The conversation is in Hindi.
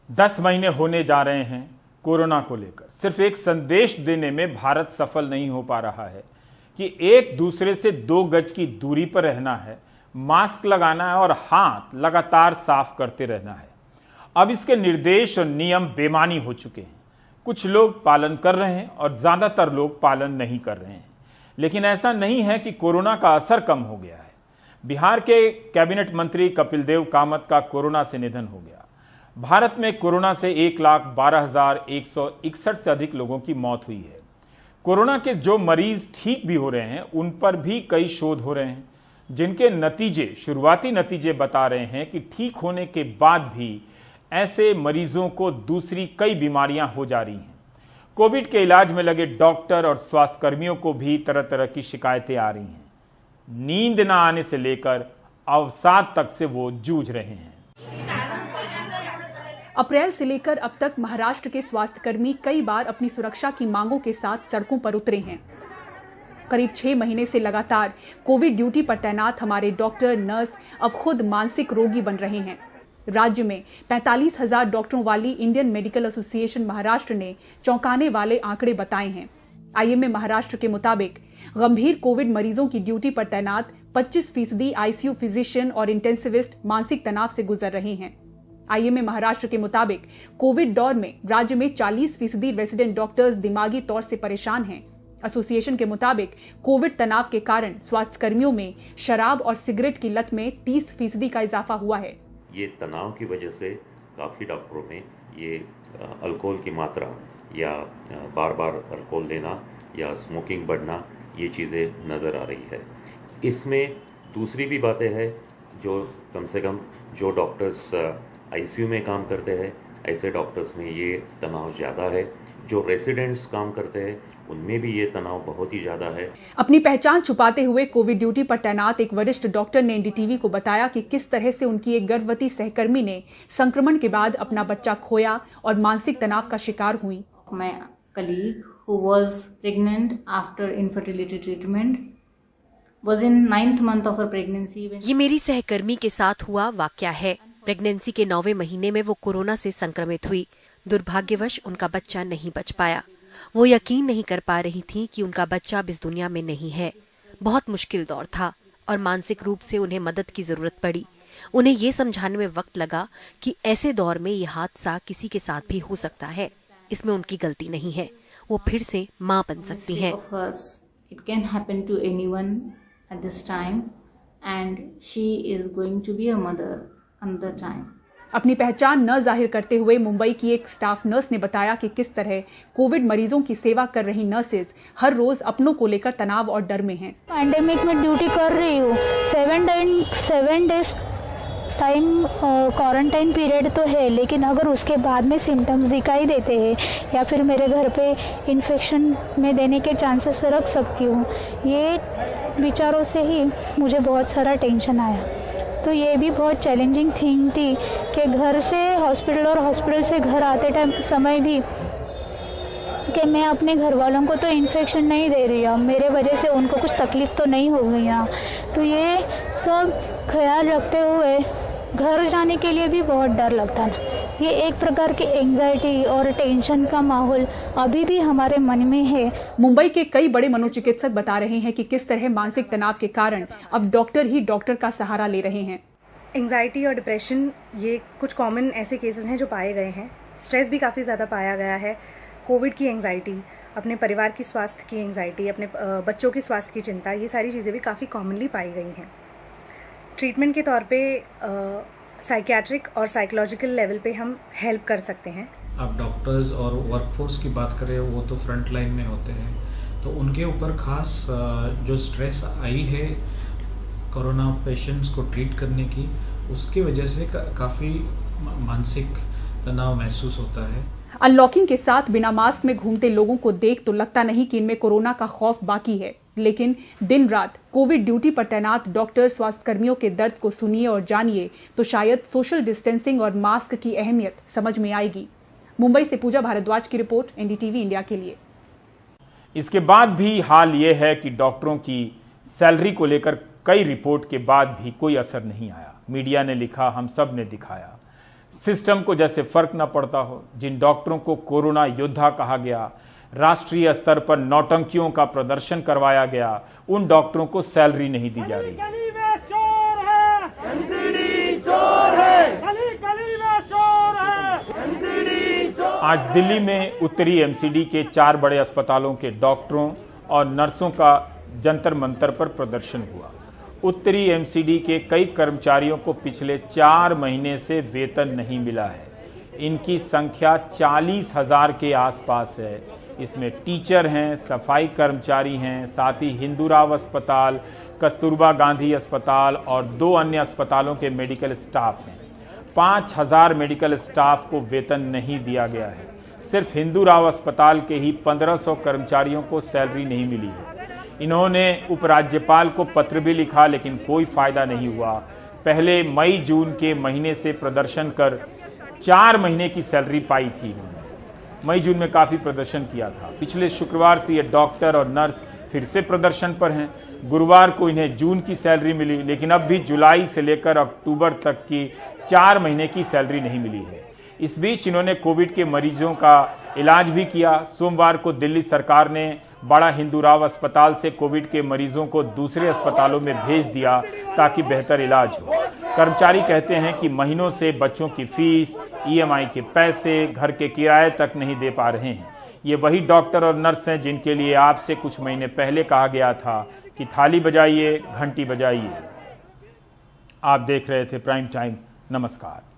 10 महीने होने जा रहे हैं कोरोना को लेकर। सिर्फ एक संदेश देने में भारत सफल नहीं हो पा रहा है कि एक दूसरे से 2 गज की दूरी पर रहना है, मास्क लगाना है और हाथ लगातार साफ करते रहना है। अब इसके निर्देश और नियम बेमानी हो चुके हैं। कुछ लोग पालन कर रहे हैं और ज्यादातर लोग पालन नहीं कर रहे हैं। लेकिन ऐसा नहीं है कि कोरोना का असर कम हो गया है। बिहार के कैबिनेट मंत्री कपिल देव कामत का कोरोना से निधन हो गया। भारत में कोरोना से 1,12,161 से अधिक लोगों की मौत हुई है। कोरोना के जो मरीज ठीक भी हो रहे हैं उन पर भी कई शोध हो रहे हैं, जिनके शुरुआती नतीजे बता रहे हैं कि ठीक होने के बाद भी ऐसे मरीजों को दूसरी कई बीमारियां हो जा रही हैं। कोविड के इलाज में लगे डॉक्टर और स्वास्थ्य कर्मियों को भी तरह तरह की शिकायतें आ रही हैं। नींद न आने से लेकर अवसाद तक से वो जूझ रहे हैं। अप्रैल से लेकर अब तक महाराष्ट्र के स्वास्थ्यकर्मी कई बार अपनी सुरक्षा की मांगों के साथ सड़कों पर उतरे हैं। करीब 6 महीने से लगातार कोविड ड्यूटी पर तैनात हमारे डॉक्टर, नर्स अब खुद मानसिक रोगी बन रहे हैं। राज्य में 45,000 डॉक्टरों वाली इंडियन मेडिकल एसोसिएशन महाराष्ट्र ने चौंकाने वाले आंकड़े बताए हैं। आईएमए महाराष्ट्र के मुताबिक गंभीर कोविड मरीजों की ड्यूटी पर तैनात 25% आईसीयू फिजिशियन और इंटेंसिविस्ट मानसिक तनाव से गुजर रहे हैं। आईएमए महाराष्ट्र के मुताबिक कोविड दौर में राज्य में 40% रेजिडेंट डॉक्टर्स दिमागी तौर से परेशान हैं। एसोसिएशन के मुताबिक कोविड तनाव के कारण स्वास्थ्य कर्मियों में शराब और सिगरेट की लत में 30% का इजाफा हुआ है। ये तनाव की वजह से काफ़ी डॉक्टरों में ये अल्कोहल की मात्रा या बार बार अल्कोहल लेना या स्मोकिंग बढ़ना, ये चीज़ें नज़र आ रही है। इसमें दूसरी भी बातें हैं, जो कम से कम जो डॉक्टर्स आईसीयू में काम करते हैं ऐसे डॉक्टर्स में ये तनाव ज़्यादा है। जो रेसिडेंट्स काम करते हैं उनमें भी ये तनाव बहुत ही ज़्यादा है। अपनी पहचान छुपाते हुए कोविड ड्यूटी पर तैनात एक वरिष्ठ डॉक्टर ने एनडीटीवी को बताया कि किस तरह से उनकी एक गर्भवती सहकर्मी ने संक्रमण के बाद अपना बच्चा खोया और मानसिक तनाव का शिकार हुई। My colleague who was pregnant after infertility treatment was in 9th month of her pregnancy. ये मेरी सहकर्मी के साथ हुआ वाकया है। प्रेगनेंसी के 9वें महीने में वो कोरोना से संक्रमित हुई। दुर्भाग्यवश उनका बच्चा नहीं बच पाया। वो यकीन नहीं कर पा रही थी कि उनका बच्चा अब इस दुनिया में नहीं है। बहुत मुश्किल दौर था और मानसिक रूप से उन्हें मदद की जरूरत पड़ी। उन्हें ये समझाने में वक्त लगा कि ऐसे दौर में ये हादसा किसी के साथ भी हो सकता है। इसमें उनकी गलती नहीं है, वो फिर से माँ बन सकती हैं। It can happen to anyone at this time and she is going to be a mother another time. अपनी पहचान न जाहिर करते हुए मुंबई की एक स्टाफ नर्स ने बताया कि किस तरह कोविड मरीजों की सेवा कर रही नर्सेज हर रोज अपनों को लेकर तनाव और डर में हैं। पैंडेमिक में ड्यूटी कर रही हूँ। 7 डेज टाइम क्वारंटाइन पीरियड तो है, लेकिन अगर उसके बाद में सिम्टम्स दिखाई देते हैं या फिर मेरे घर पे इन्फेक्शन में देने के चांसेस रख सकती हूँ, ये विचारों से ही मुझे बहुत सारा टेंशन आया। तो ये भी बहुत चैलेंजिंग थिंग थी कि घर से हॉस्पिटल और हॉस्पिटल से घर आते समय भी कि मैं अपने घर वालों को तो इन्फेक्शन नहीं दे रही हूँ, मेरे वजह से उनको कुछ तकलीफ तो नहीं हो गई ना। तो ये सब ख्याल रखते हुए घर जाने के लिए भी बहुत डर लगता था। ये एक प्रकार की एंजाइटी और टेंशन का माहौल अभी भी हमारे मन में है। मुंबई के कई बड़े मनोचिकित्सक बता रहे हैं कि किस तरह मानसिक तनाव के कारण अब डॉक्टर ही डॉक्टर का सहारा ले रहे हैं। एंजाइटी और डिप्रेशन ये कुछ कॉमन ऐसे केसेस हैं जो पाए गए हैं। स्ट्रेस भी काफ़ी ज़्यादा पाया गया है। कोविड की एंजाइटी, अपने परिवार की स्वास्थ्य की एंजाइटी, अपने बच्चों की स्वास्थ्य की चिंता, ये सारी चीज़ें भी काफ़ी कॉमनली पाई गई हैं। ट्रीटमेंट के तौर पे साइकियाट्रिक और साइकोलॉजिकल लेवल पे हम हेल्प कर सकते हैं। अब डॉक्टर्स और वर्कफोर्स की बात करें, वो तो फ्रंट लाइन में होते हैं, तो उनके ऊपर खास जो स्ट्रेस आई है कोरोना पेशेंट्स को ट्रीट करने की, उसकी वजह से काफ़ी मानसिक तनाव महसूस होता है। अनलॉकिंग के साथ बिना मास्क में घूमते लोगों को देख तो लगता नहीं कि इनमें कोरोना का खौफ बाकी है, लेकिन दिन रात कोविड ड्यूटी पर तैनात डॉक्टर स्वास्थ्य कर्मियों के दर्द को सुनिए और जानिए तो शायद सोशल डिस्टेंसिंग और मास्क की अहमियत समझ में आएगी। मुंबई से पूजा भारद्वाज की रिपोर्ट, एनडीटीवी इंडिया के लिए। इसके बाद भी हाल यह है कि डॉक्टरों की सैलरी को लेकर कई रिपोर्ट के बाद भी कोई असर नहीं आया। मीडिया ने लिखा, हम सब ने दिखाया। सिस्टम को जैसे फर्क न पड़ता हो। जिन डॉक्टरों को कोरोना योद्धा कहा गया, राष्ट्रीय स्तर पर नौटंकियों का प्रदर्शन करवाया गया, उन डॉक्टरों को सैलरी नहीं दी जा रही है। आज दिल्ली में उत्तरी एमसीडी के 4 बड़े अस्पतालों के डॉक्टरों और नर्सों का जंतर मंतर पर प्रदर्शन हुआ। उत्तरी एमसीडी के कई कर्मचारियों को पिछले 4 महीने से वेतन नहीं मिला है। इनकी संख्या 40,000 के आसपास है। इसमें टीचर हैं, सफाई कर्मचारी हैं, साथ ही हिंदूराव अस्पताल, कस्तूरबा गांधी अस्पताल और 2 अन्य अस्पतालों के मेडिकल स्टाफ हैं। 5,000 मेडिकल स्टाफ को वेतन नहीं दिया गया है। सिर्फ हिंदूराव अस्पताल के ही 1500 कर्मचारियों को सैलरी नहीं मिली है। इन्होंने उपराज्यपाल को पत्र भी लिखा, लेकिन कोई फायदा नहीं हुआ। पहले मई जून के महीने से प्रदर्शन कर 4 महीने की सैलरी पाई थी। मई जून में काफी प्रदर्शन किया था। पिछले शुक्रवार से ये डॉक्टर और नर्स फिर से प्रदर्शन पर हैं। गुरुवार को इन्हें जून की सैलरी मिली, लेकिन अब भी जुलाई से लेकर अक्टूबर तक की 4 महीने की सैलरी नहीं मिली है। इस बीच इन्होंने कोविड के मरीजों का इलाज भी किया। सोमवार को दिल्ली सरकार ने बड़ा हिंदूराव अस्पताल से कोविड के मरीजों को दूसरे अस्पतालों में भेज दिया ताकि बेहतर इलाज हो। कर्मचारी कहते हैं कि महीनों से बच्चों की फीस, ईएमआई के पैसे, घर के किराए तक नहीं दे पा रहे हैं। ये वही डॉक्टर और नर्स हैं जिनके लिए आपसे कुछ महीने पहले कहा गया था कि थाली बजाइए, घंटी बजाइए। आप देख रहे थे प्राइम टाइम। नमस्कार।